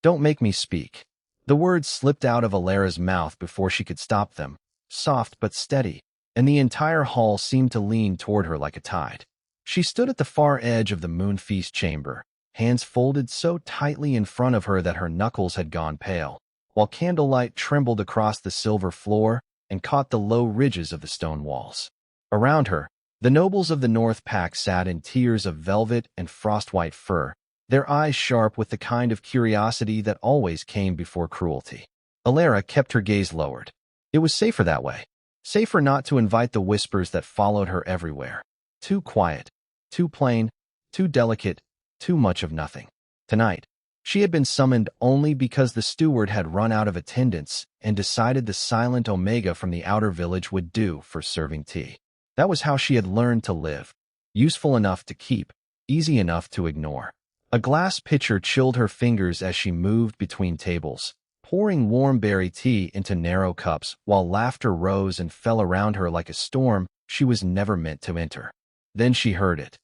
Don't make me speak. The words slipped out of Alara's mouth before she could stop them, soft but steady, and the entire hall seemed to lean toward her like a tide. She stood at the far edge of the moon feast chamber, hands folded so tightly in front of her that her knuckles had gone pale, while candlelight trembled across the silver floor and caught the low ridges of the stone walls. Around her, the nobles of the North Pack sat in tiers of velvet and frost-white fur, their eyes sharp with the kind of curiosity that always came before cruelty. Alara kept her gaze lowered. It was safer that way. Safer not to invite the whispers that followed her everywhere. Too quiet, too plain, too delicate, too much of nothing. Tonight, she had been summoned only because the steward had run out of attendance and decided the silent Omega from the outer village would do for serving tea. That was how she had learned to live. Useful enough to keep, easy enough to ignore. A glass pitcher chilled her fingers as she moved between tables, pouring warm berry tea into narrow cups while laughter rose and fell around her like a storm she was never meant to enter. Then she heard it.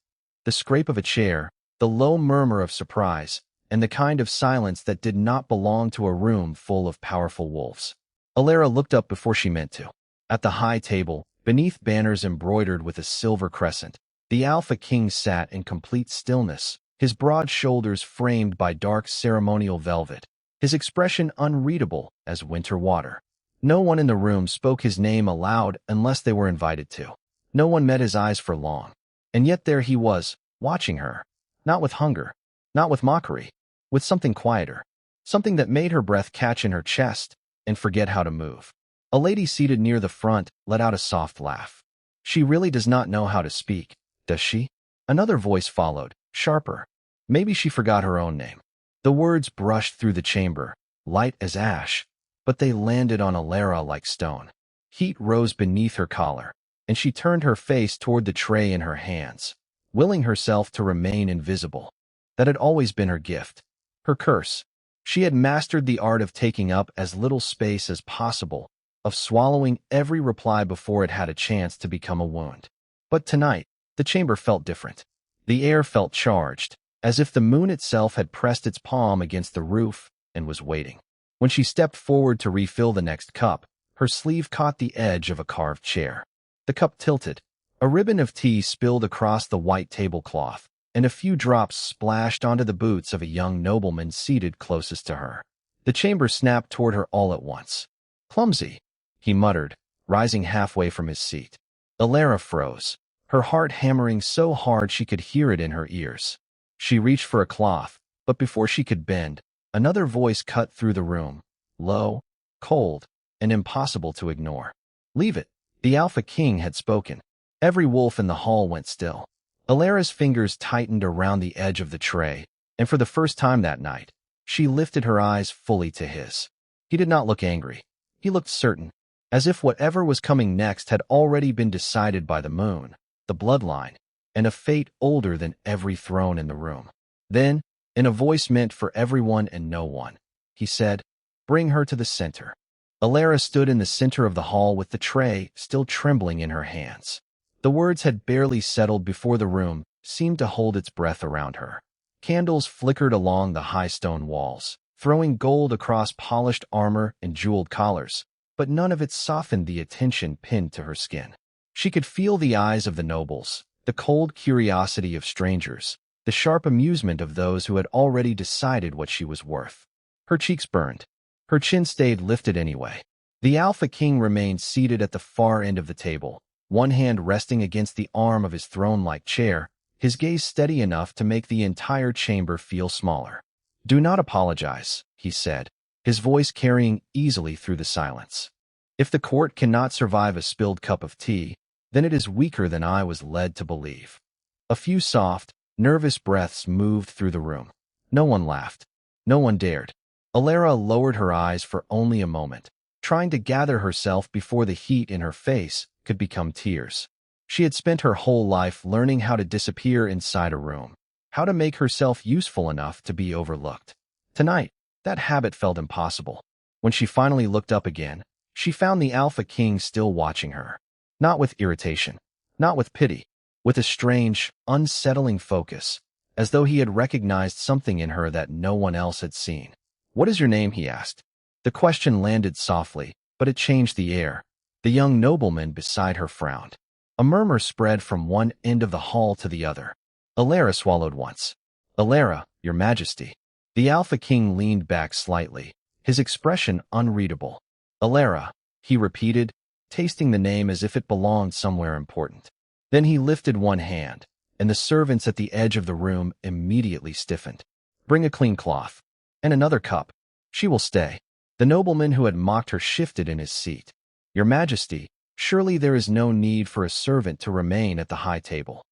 The scrape of a chair, the low murmur of surprise, and the kind of silence that did not belong to a room full of powerful wolves. Alara looked up before she meant to. At the high table, beneath banners embroidered with a silver crescent, the Alpha King sat in complete stillness, his broad shoulders framed by dark ceremonial velvet, his expression unreadable as winter water. No one in the room spoke his name aloud unless they were invited to. No one met his eyes for long. And yet there he was, watching her. Not with hunger, not with mockery, with something quieter, something that made her breath catch in her chest and forget how to move. A lady seated near the front let out a soft laugh. She really does not know how to speak, does she? Another voice followed, sharper. Maybe she forgot her own name. The words brushed through the chamber, light as ash, but they landed on Alara like stone. Heat rose beneath her collar, and she turned her face toward the tray in her hands, willing herself to remain invisible. That had always been her gift, her curse. She had mastered the art of taking up as little space as possible, of swallowing every reply before it had a chance to become a wound. But tonight, the chamber felt different. The air felt charged, as if the moon itself had pressed its palm against the roof and was waiting. When she stepped forward to refill the next cup, her sleeve caught the edge of a carved chair. The cup tilted. A ribbon of tea spilled across the white tablecloth, and a few drops splashed onto the boots of a young nobleman seated closest to her. The chamber snapped toward her all at once. "Clumsy," he muttered, rising halfway from his seat. Alara froze, her heart hammering so hard she could hear it in her ears. She reached for a cloth, but before she could bend, another voice cut through the room, low, cold, and impossible to ignore. "Leave it." The Alpha King had spoken. Every wolf in the hall went still. Alara's fingers tightened around the edge of the tray, and for the first time that night, she lifted her eyes fully to his. He did not look angry. He looked certain, as if whatever was coming next had already been decided by the moon, the bloodline, and a fate older than every throne in the room. Then, in a voice meant for everyone and no one, he said, "Bring her to the center." Alara stood in the center of the hall with the tray still trembling in her hands. The words had barely settled before the room seemed to hold its breath around her. Candles flickered along the high stone walls, throwing gold across polished armor and jeweled collars, but none of it softened the attention pinned to her skin. She could feel the eyes of the nobles, the cold curiosity of strangers, the sharp amusement of those who had already decided what she was worth. Her cheeks burned. Her chin stayed lifted anyway. The Alpha King remained seated at the far end of the table, one hand resting against the arm of his throne-like chair, his gaze steady enough to make the entire chamber feel smaller. "Do not apologize," he said, his voice carrying easily through the silence. "If the court cannot survive a spilled cup of tea, then it is weaker than I was led to believe." A few soft, nervous breaths moved through the room. No one laughed. No one dared. Alara lowered her eyes for only a moment, trying to gather herself before the heat in her face could become tears. She had spent her whole life learning how to disappear inside a room, how to make herself useful enough to be overlooked. Tonight, that habit felt impossible. When she finally looked up again, she found the Alpha King still watching her. Not with irritation, not with pity, with a strange, unsettling focus, as though he had recognized something in her that no one else had seen. "What is your name?" he asked. The question landed softly, but it changed the air. The young nobleman beside her frowned. A murmur spread from one end of the hall to the other. Alara swallowed once. "Alara, your majesty." The Alpha King leaned back slightly, his expression unreadable. "Alara," he repeated, tasting the name as if it belonged somewhere important. Then he lifted one hand, and the servants at the edge of the room immediately stiffened. "Bring a clean cloth. And another cup. She will stay." The nobleman who had mocked her shifted in his seat. "Your Majesty, surely there is no need for a servant to remain at the high table."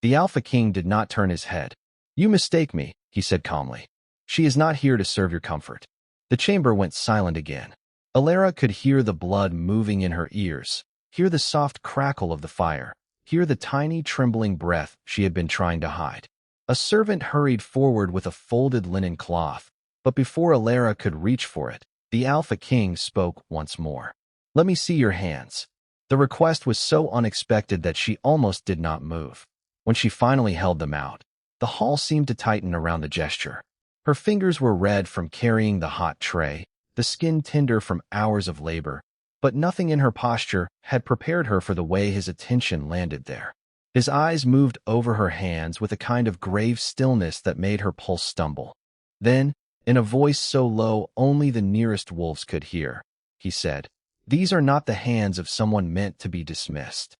The Alpha King did not turn his head. "You mistake me," he said calmly. "She is not here to serve your comfort." The chamber went silent again. Alara could hear the blood moving in her ears, hear the soft crackle of the fire, hear the tiny trembling breath she had been trying to hide. A servant hurried forward with a folded linen cloth, but before Alara could reach for it, the Alpha King spoke once more. "Let me see your hands." The request was so unexpected that she almost did not move. When she finally held them out, the hall seemed to tighten around the gesture. Her fingers were red from carrying the hot tray, the skin tender from hours of labor, but nothing in her posture had prepared her for the way his attention landed there. His eyes moved over her hands with a kind of grave stillness that made her pulse stumble. Then, in a voice so low only the nearest wolves could hear, he said, "These are not the hands of someone meant to be dismissed."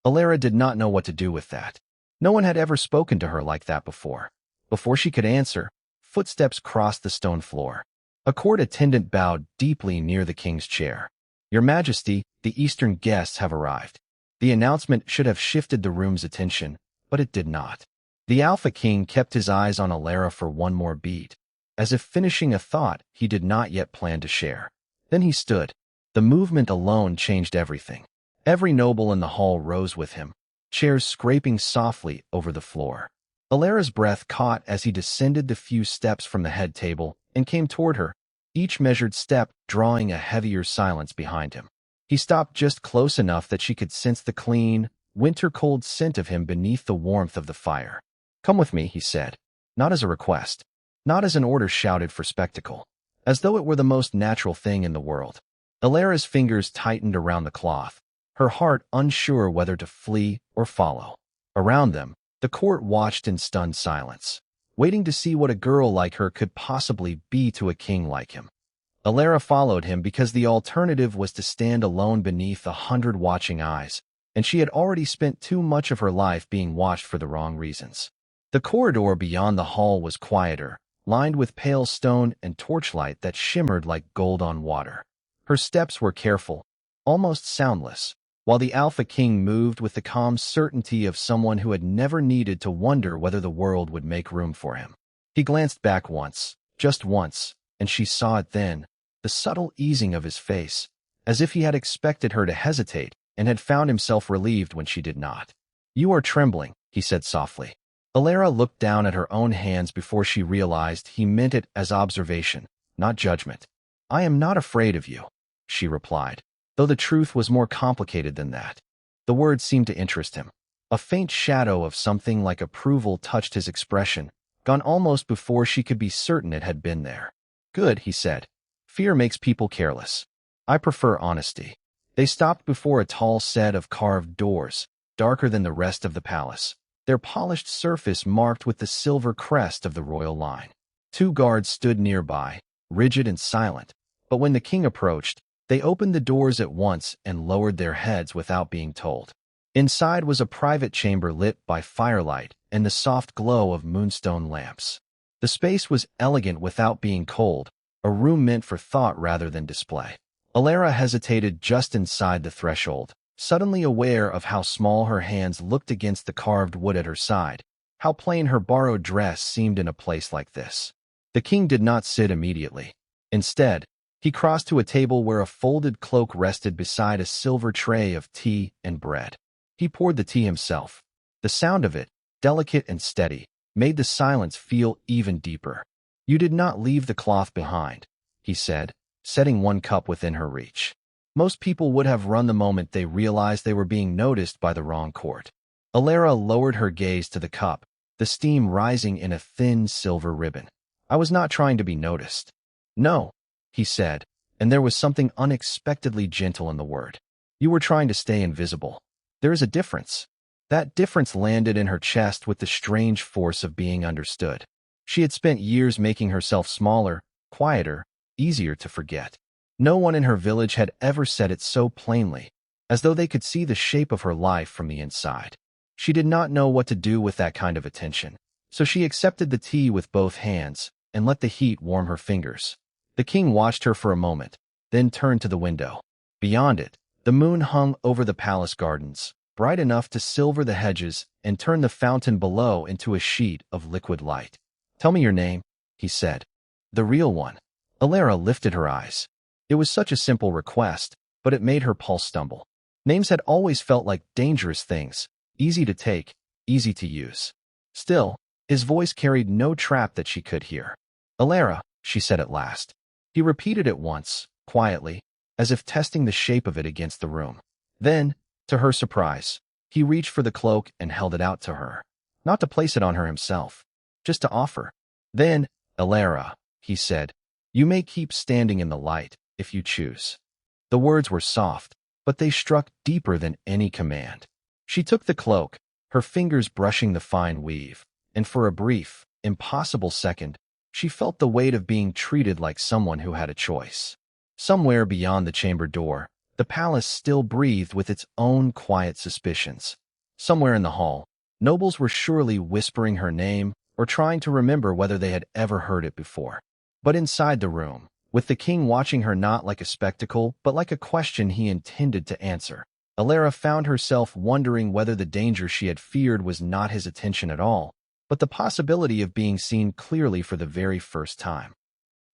Alara did not know what to do with that. No one had ever spoken to her like that before. Before she could answer, footsteps crossed the stone floor. A court attendant bowed deeply near the king's chair. "Your Majesty, the Eastern guests have arrived." The announcement should have shifted the room's attention, but it did not. The Alpha King kept his eyes on Alara for one more beat, as if finishing a thought he did not yet plan to share. Then he stood. The movement alone changed everything. Every noble in the hall rose with him, chairs scraping softly over the floor. Alara's breath caught as he descended the few steps from the head table and came toward her, each measured step drawing a heavier silence behind him. He stopped just close enough that she could sense the clean, winter-cold scent of him beneath the warmth of the fire. "Come with me," he said, not as a request, not as an order shouted for spectacle, as though it were the most natural thing in the world. Alara's fingers tightened around the cloth, her heart unsure whether to flee or follow. Around them, the court watched in stunned silence, waiting to see what a girl like her could possibly be to a king like him. Alara followed him because the alternative was to stand alone beneath 100 watching eyes, and she had already spent too much of her life being watched for the wrong reasons. The corridor beyond the hall was quieter, lined with pale stone and torchlight that shimmered like gold on water. Her steps were careful, almost soundless, while the Alpha King moved with the calm certainty of someone who had never needed to wonder whether the world would make room for him. He glanced back once, just once, and she saw it then, the subtle easing of his face, as if he had expected her to hesitate and had found himself relieved when she did not. "You are trembling," he said softly. Alara looked down at her own hands before she realized he meant it as observation, not judgment. "I am not afraid of you," she replied, though the truth was more complicated than that. The words seemed to interest him. A faint shadow of something like approval touched his expression, gone almost before she could be certain it had been there. "Good," he said. "Fear makes people careless. I prefer honesty." They stopped before a tall set of carved doors, darker than the rest of the palace, their polished surface marked with the silver crest of the royal line. 2 guards stood nearby, rigid and silent, but when the king approached, they opened the doors at once and lowered their heads without being told. Inside was a private chamber lit by firelight and the soft glow of moonstone lamps. The space was elegant without being cold, a room meant for thought rather than display. Alara hesitated just inside the threshold, suddenly aware of how small her hands looked against the carved wood at her side, how plain her borrowed dress seemed in a place like this. The king did not sit immediately. Instead, he crossed to a table where a folded cloak rested beside a silver tray of tea and bread. He poured the tea himself. The sound of it, delicate and steady, made the silence feel even deeper. "You did not leave the cloth behind," he said, setting one cup within her reach. Most people would have run the moment they realized they were being noticed by the wrong court. Alara lowered her gaze to the cup, the steam rising in a thin silver ribbon. "I was not trying to be noticed." No, he said, and there was something unexpectedly gentle in the word. You were trying to stay invisible. There is a difference. That difference landed in her chest with the strange force of being understood. She had spent years making herself smaller, quieter, easier to forget. No one in her village had ever said it so plainly, as though they could see the shape of her life from the inside. She did not know what to do with that kind of attention, so she accepted the tea with both hands and let the heat warm her fingers. The king watched her for a moment, then turned to the window. Beyond it, the moon hung over the palace gardens, bright enough to silver the hedges and turn the fountain below into a sheet of liquid light. Tell me your name, he said. The real one. Alara lifted her eyes. It was such a simple request, but it made her pulse stumble. Names had always felt like dangerous things, easy to take, easy to use. Still, his voice carried no trap that she could hear. Alara, she said at last. He repeated it once, quietly, as if testing the shape of it against the room. Then, to her surprise, he reached for the cloak and held it out to her. Not to place it on her himself, just to offer. Then, Alara, he said, you may keep standing in the light, if you choose. The words were soft, but they struck deeper than any command. She took the cloak, her fingers brushing the fine weave, and for a brief, impossible second, she felt the weight of being treated like someone who had a choice. Somewhere beyond the chamber door, the palace still breathed with its own quiet suspicions. Somewhere in the hall, nobles were surely whispering her name or trying to remember whether they had ever heard it before. But inside the room, with the king watching her not like a spectacle but like a question he intended to answer, Alara found herself wondering whether the danger she had feared was not his attention at all, but the possibility of being seen clearly for the very first time.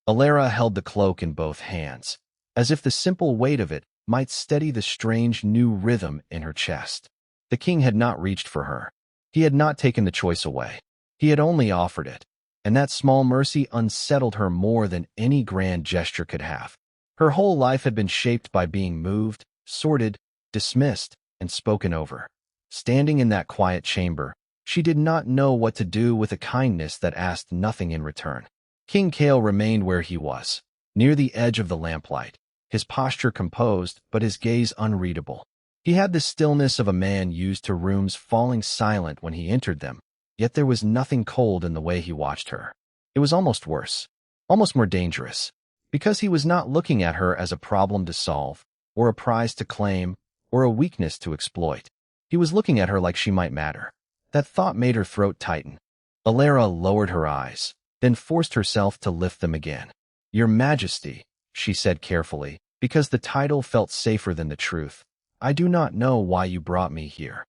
Alara held the cloak in both hands, as if the simple weight of it might steady the strange new rhythm in her chest. The king had not reached for her. He had not taken the choice away. He had only offered it, and that small mercy unsettled her more than any grand gesture could have. Her whole life had been shaped by being moved, sorted, dismissed, and spoken over. Standing in that quiet chamber, she did not know what to do with a kindness that asked nothing in return. King Kale remained where he was, near the edge of the lamplight, his posture composed but his gaze unreadable. He had the stillness of a man used to rooms falling silent when he entered them, yet there was nothing cold in the way he watched her. It was almost worse, almost more dangerous, because he was not looking at her as a problem to solve, or a prize to claim, or a weakness to exploit. He was looking at her like she might matter. That thought made her throat tighten. Alara lowered her eyes, then forced herself to lift them again. Your Majesty, she said carefully, because the title felt safer than the truth. I do not know why you brought me here.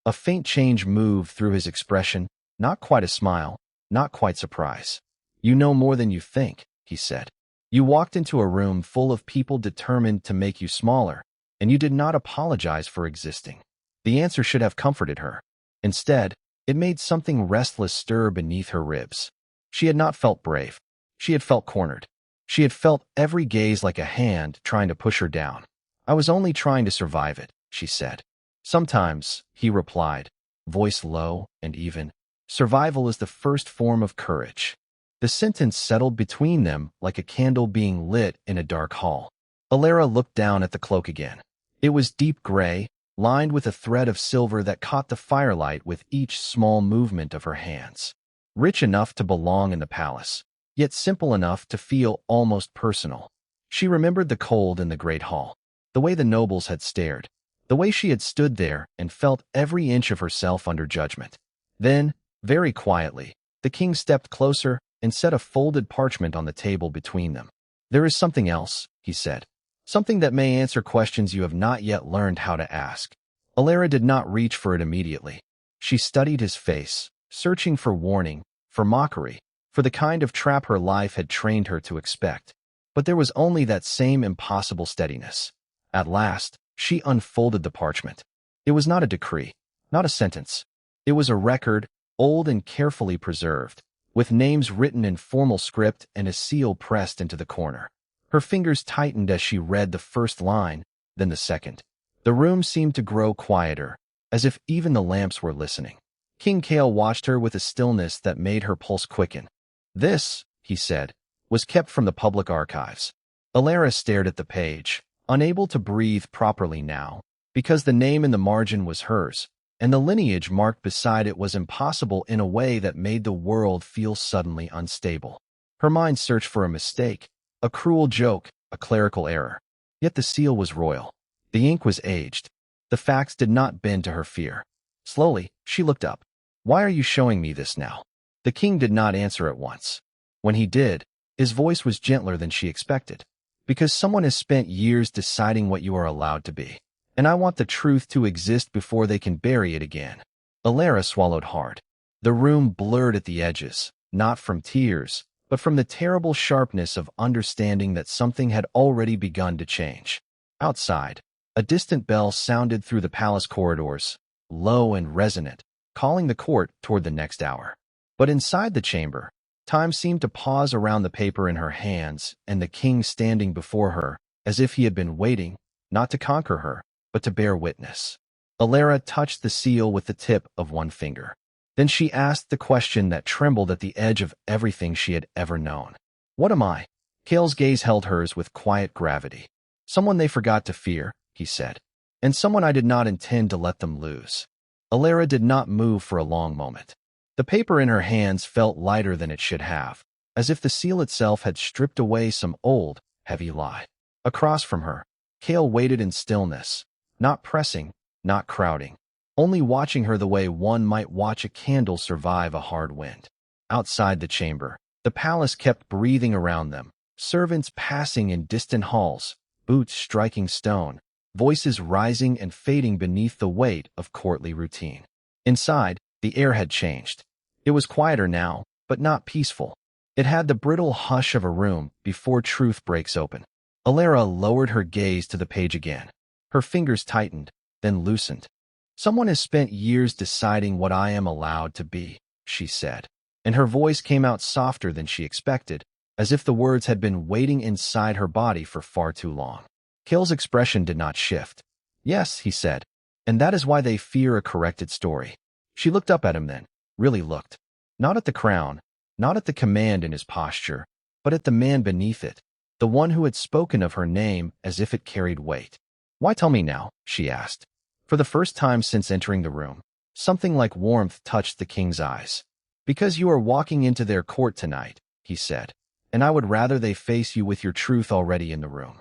A faint change moved through his expression, not quite a smile, not quite surprise. You know more than you think, he said. You walked into a room full of people determined to make you smaller, and you did not apologize for existing. The answer should have comforted her. Instead, it made something restless stir beneath her ribs. She had not felt brave. She had felt cornered. She had felt every gaze like a hand trying to push her down. I was only trying to survive it, she said. Sometimes, he replied, voice low and even, survival is the first form of courage. The sentence settled between them like a candle being lit in a dark hall. Alara looked down at the cloak again. It was deep gray, lined with a thread of silver that caught the firelight with each small movement of her hands. Rich enough to belong in the palace, yet simple enough to feel almost personal. She remembered the cold in the great hall, the way the nobles had stared, the way she had stood there and felt every inch of herself under judgment. Then, very quietly, the king stepped closer and set a folded parchment on the table between them. There is something else, he said. Something that may answer questions you have not yet learned how to ask. Alara did not reach for it immediately. She studied his face, searching for warning, for mockery, for the kind of trap her life had trained her to expect. But there was only that same impossible steadiness. At last, she unfolded the parchment. It was not a decree, not a sentence. It was a record, old and carefully preserved, with names written in formal script and a seal pressed into the corner. Her fingers tightened as she read the first line, then the second. The room seemed to grow quieter, as if even the lamps were listening. King Kale watched her with a stillness that made her pulse quicken. This, he said, was kept from the public archives. Alara stared at the page, unable to breathe properly now, because the name in the margin was hers, and the lineage marked beside it was impossible in a way that made the world feel suddenly unstable. Her mind searched for a mistake, a cruel joke, a clerical error. Yet the seal was royal. The ink was aged. The facts did not bend to her fear. Slowly, she looked up. "Why are you showing me this now?" The king did not answer at once. When he did, his voice was gentler than she expected. "Because someone has spent years deciding what you are allowed to be. And I want the truth to exist before they can bury it again." Alara swallowed hard. The room blurred at the edges, not from tears, but from the terrible sharpness of understanding that something had already begun to change. Outside, a distant bell sounded through the palace corridors, low and resonant, calling the court toward the next hour. But inside the chamber, time seemed to pause around the paper in her hands and the king standing before her, as if he had been waiting, not to conquer her, but to bear witness. Alara touched the seal with the tip of one finger. Then she asked the question that trembled at the edge of everything she had ever known. "What am I?" Kale's gaze held hers with quiet gravity. "Someone they forgot to fear," he said, "and someone I did not intend to let them lose." Alara did not move for a long moment. The paper in her hands felt lighter than it should have, as if the seal itself had stripped away some old, heavy lie. Across from her, Kale waited in stillness, not pressing, not crowding, only watching her the way one might watch a candle survive a hard wind. Outside the chamber, the palace kept breathing around them, servants passing in distant halls, boots striking stone, voices rising and fading beneath the weight of courtly routine. Inside, the air had changed. It was quieter now, but not peaceful. It had the brittle hush of a room before truth breaks open. Alara lowered her gaze to the page again. Her fingers tightened, then loosened. "Someone has spent years deciding what I am allowed to be," she said, and her voice came out softer than she expected, as if the words had been waiting inside her body for far too long. Kale's expression did not shift. "Yes," he said, "and that is why they fear a corrected story." She looked up at him then, really looked. Not at the crown, not at the command in his posture, but at the man beneath it, the one who had spoken of her name as if it carried weight. "Why tell me now?" she asked. For the first time since entering the room, something like warmth touched the king's eyes. "Because you are walking into their court tonight," he said, "and I would rather they face you with your truth already in the room."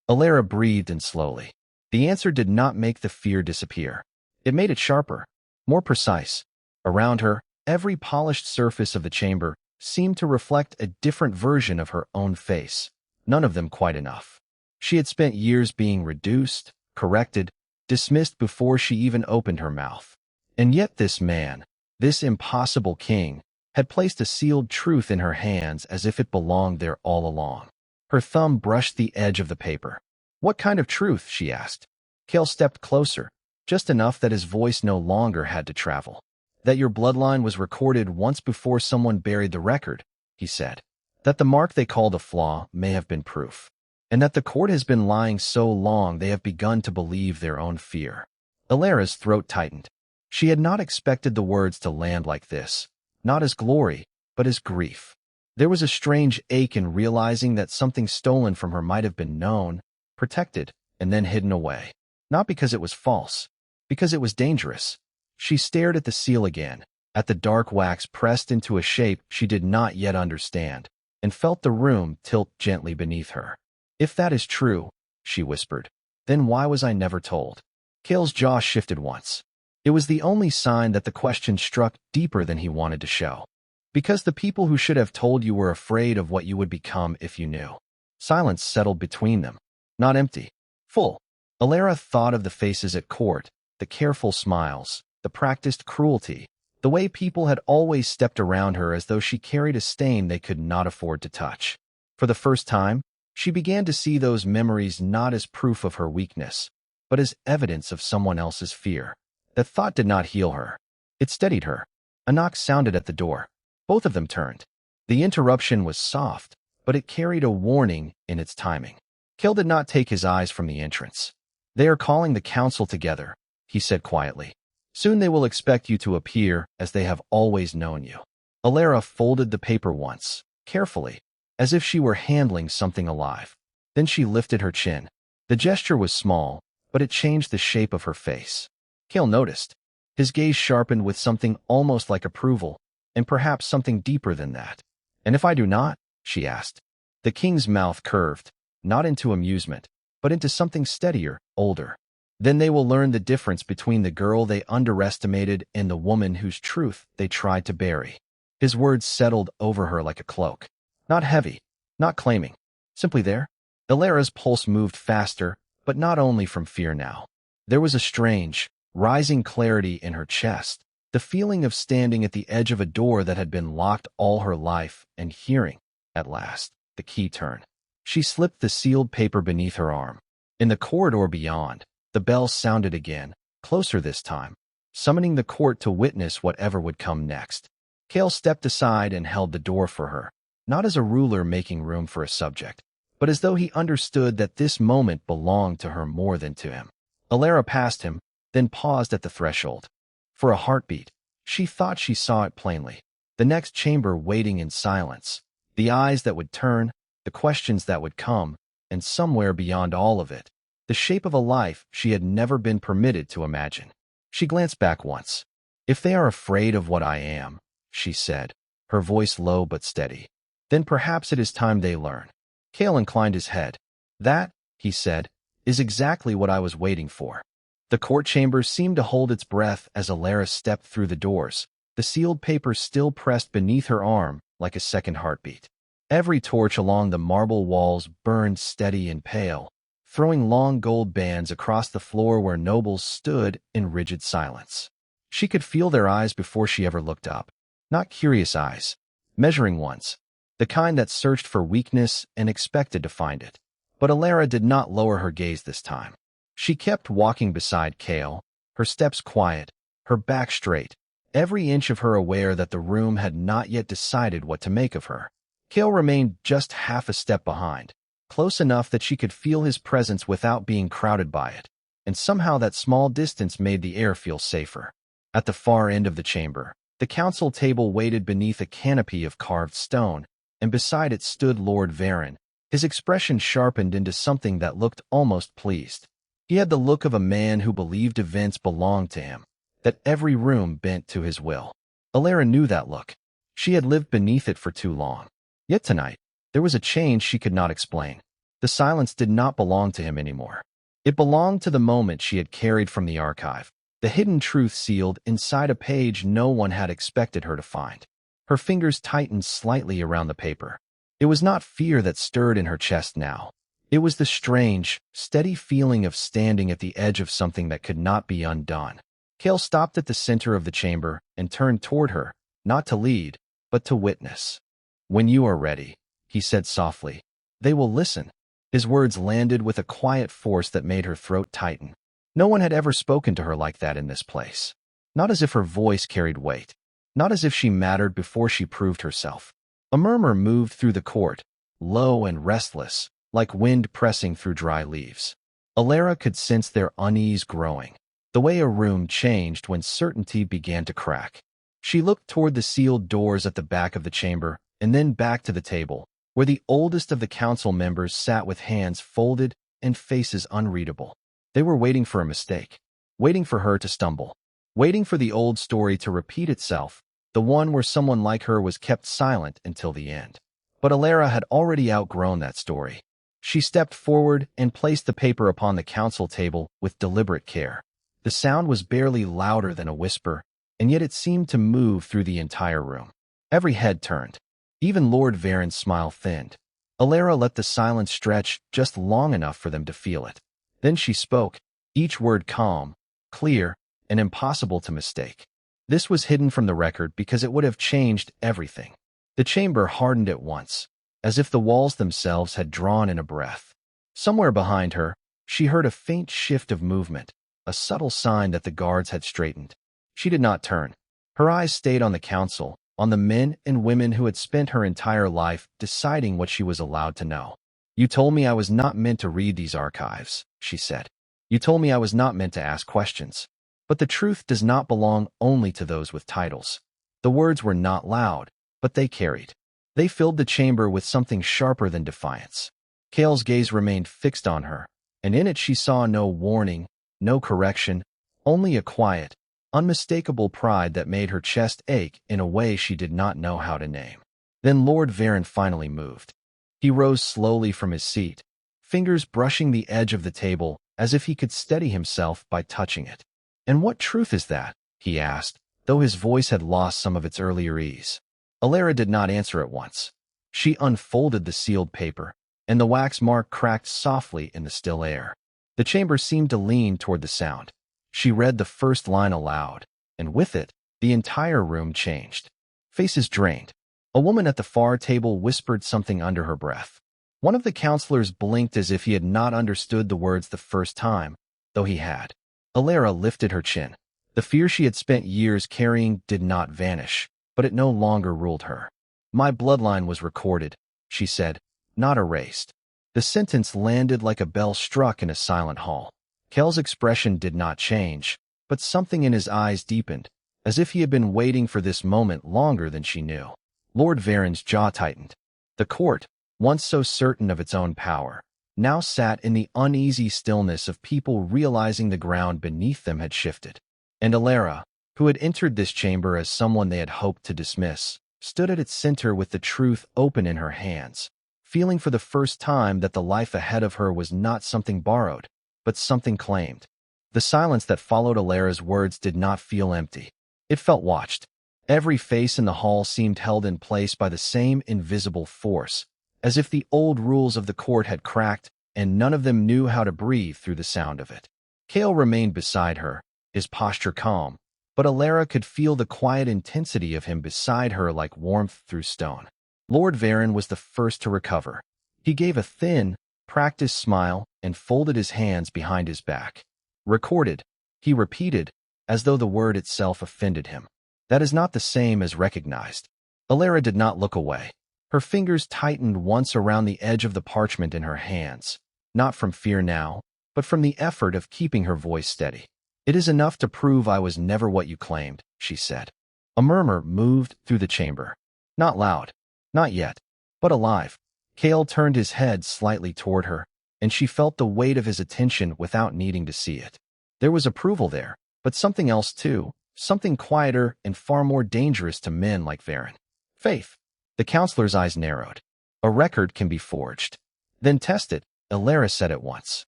Alara breathed in slowly. The answer did not make the fear disappear. It made it sharper, more precise. Around her, every polished surface of the chamber seemed to reflect a different version of her own face, none of them quite enough. She had spent years being reduced, corrected, dismissed before she even opened her mouth. And yet this man, this impossible king, had placed a sealed truth in her hands as if it belonged there all along. Her thumb brushed the edge of the paper. "What kind of truth?" she asked. Kale stepped closer, just enough that his voice no longer had to travel. "That your bloodline was recorded once before someone buried the record," he said. "That the mark they called a flaw may have been proof. And that the court has been lying so long they have begun to believe their own fear." Alara's throat tightened. She had not expected the words to land like this, not as glory, but as grief. There was a strange ache in realizing that something stolen from her might have been known, protected, and then hidden away. Not because it was false, because it was dangerous. She stared at the seal again, at the dark wax pressed into a shape she did not yet understand, and felt the room tilt gently beneath her. "If that is true," she whispered, "then why was I never told?" Kale's jaw shifted once. It was the only sign that the question struck deeper than he wanted to show. "Because the people who should have told you were afraid of what you would become if you knew." Silence settled between them, not empty, full. Alara thought of the faces at court, the careful smiles, the practiced cruelty, the way people had always stepped around her as though she carried a stain they could not afford to touch. For the first time, she began to see those memories not as proof of her weakness, but as evidence of someone else's fear. That thought did not heal her. It steadied her. A knock sounded at the door. Both of them turned. The interruption was soft, but it carried a warning in its timing. Kale did not take his eyes from the entrance. "They are calling the council together," he said quietly. "Soon they will expect you to appear as they have always known you." Alara folded the paper once, carefully, as if she were handling something alive. Then she lifted her chin. The gesture was small, but it changed the shape of her face. Cale noticed. His gaze sharpened with something almost like approval, and perhaps something deeper than that. "And if I do not?" she asked. The king's mouth curved, not into amusement, but into something steadier, older. "Then they will learn the difference between the girl they underestimated and the woman whose truth they tried to bury." His words settled over her like a cloak. Not heavy, not claiming, simply there. Illyra's pulse moved faster, but not only from fear now. There was a strange, rising clarity in her chest, the feeling of standing at the edge of a door that had been locked all her life and hearing, at last, the key turn. She slipped the sealed paper beneath her arm. In the corridor beyond, the bell sounded again, closer this time, summoning the court to witness whatever would come next. Cale stepped aside and held the door for her, not as a ruler making room for a subject, but as though he understood that this moment belonged to her more than to him. Illyra passed him, then paused at the threshold. For a heartbeat, she thought she saw it plainly. The next chamber waiting in silence, the eyes that would turn, the questions that would come, and somewhere beyond all of it, the shape of a life she had never been permitted to imagine. She glanced back once. "If they are afraid of what I am," she said, her voice low but steady, "then perhaps it is time they learn." Cale inclined his head. "That," he said, "is exactly what I was waiting for." The court chamber seemed to hold its breath as Illyra stepped through the doors, the sealed paper still pressed beneath her arm like a second heartbeat. Every torch along the marble walls burned steady and pale, throwing long gold bands across the floor where nobles stood in rigid silence. She could feel their eyes before she ever looked up. Not curious eyes, measuring ones, the kind that searched for weakness and expected to find it. But Illyra did not lower her gaze this time. She kept walking beside Cale, her steps quiet, her back straight, every inch of her aware that the room had not yet decided what to make of her. Cale remained just half a step behind, close enough that she could feel his presence without being crowded by it, and somehow that small distance made the air feel safer. At the far end of the chamber, the council table waited beneath a canopy of carved stone, and beside it stood Lord Varen, his expression sharpened into something that looked almost pleased. He had the look of a man who believed events belonged to him, that every room bent to his will. Illyra knew that look. She had lived beneath it for too long. Yet tonight, there was a change she could not explain. The silence did not belong to him anymore. It belonged to the moment she had carried from the archive, the hidden truth sealed inside a page no one had expected her to find. Her fingers tightened slightly around the paper. It was not fear that stirred in her chest now. It was the strange, steady feeling of standing at the edge of something that could not be undone. Cale stopped at the center of the chamber and turned toward her, not to lead, but to witness. "When you are ready," he said softly, "they will listen." His words landed with a quiet force that made her throat tighten. No one had ever spoken to her like that in this place. Not as if her voice carried weight. Not as if she mattered before she proved herself. A murmur moved through the court, low and restless, like wind pressing through dry leaves. Illyra could sense their unease growing, the way a room changed when certainty began to crack. She looked toward the sealed doors at the back of the chamber, and then back to the table, where the oldest of the council members sat with hands folded and faces unreadable. They were waiting for a mistake, waiting for her to stumble, waiting for the old story to repeat itself, the one where someone like her was kept silent until the end. But Illyra had already outgrown that story. She stepped forward and placed the paper upon the council table with deliberate care. The sound was barely louder than a whisper, and yet it seemed to move through the entire room. Every head turned. Even Lord Varen's smile thinned. Illyra let the silence stretch just long enough for them to feel it. Then she spoke, each word calm, clear, and impossible to mistake. This was hidden from the record because it would have changed everything. The chamber hardened at once, as if the walls themselves had drawn in a breath. Somewhere behind her, she heard a faint shift of movement, a subtle sign that the guards had straightened. She did not turn. Her eyes stayed on the council, on the men and women who had spent her entire life deciding what she was allowed to know. "You told me I was not meant to read these archives," she said. "You told me I was not meant to ask questions. But the truth does not belong only to those with titles." The words were not loud, but they carried. They filled the chamber with something sharper than defiance. Kale's gaze remained fixed on her, and in it she saw no warning, no correction, only a quiet, unmistakable pride that made her chest ache in a way she did not know how to name. Then Lord Varen finally moved. He rose slowly from his seat, fingers brushing the edge of the table as if he could steady himself by touching it. "And what truth is that?" he asked, though his voice had lost some of its earlier ease. Alara did not answer at once. She unfolded the sealed paper, and the wax mark cracked softly in the still air. The chamber seemed to lean toward the sound. She read the first line aloud, and with it, the entire room changed. Faces drained. A woman at the far table whispered something under her breath. One of the counselors blinked as if he had not understood the words the first time, though he had. Alara lifted her chin. The fear she had spent years carrying did not vanish, but it no longer ruled her. "My bloodline was recorded," she said, "not erased." The sentence landed like a bell struck in a silent hall. Kel's expression did not change, but something in his eyes deepened, as if he had been waiting for this moment longer than she knew. Lord Varen's jaw tightened. The court, once so certain of its own power, now sat in the uneasy stillness of people realizing the ground beneath them had shifted. And Alara, who had entered this chamber as someone they had hoped to dismiss, stood at its center with the truth open in her hands, feeling for the first time that the life ahead of her was not something borrowed, but something claimed. The silence that followed Alara's words did not feel empty. It felt watched. Every face in the hall seemed held in place by the same invisible force, as if the old rules of the court had cracked and none of them knew how to breathe through the sound of it. Kale remained beside her, his posture calm, but Alara could feel the quiet intensity of him beside her like warmth through stone. Lord Varen was the first to recover. He gave a thin, practiced smile and folded his hands behind his back. "Recorded," he repeated, as though the word itself offended him. "That is not the same as recognized." Alara did not look away. Her fingers tightened once around the edge of the parchment in her hands, not from fear now, but from the effort of keeping her voice steady. "It is enough to prove I was never what you claimed," she said. A murmur moved through the chamber. Not loud, not yet, but alive. Kale turned his head slightly toward her, and she felt the weight of his attention without needing to see it. There was approval there, but something else too, something quieter and far more dangerous to men like Varen. "Faith." The counselor's eyes narrowed. "A record can be forged." "Then test it," Alara said at once.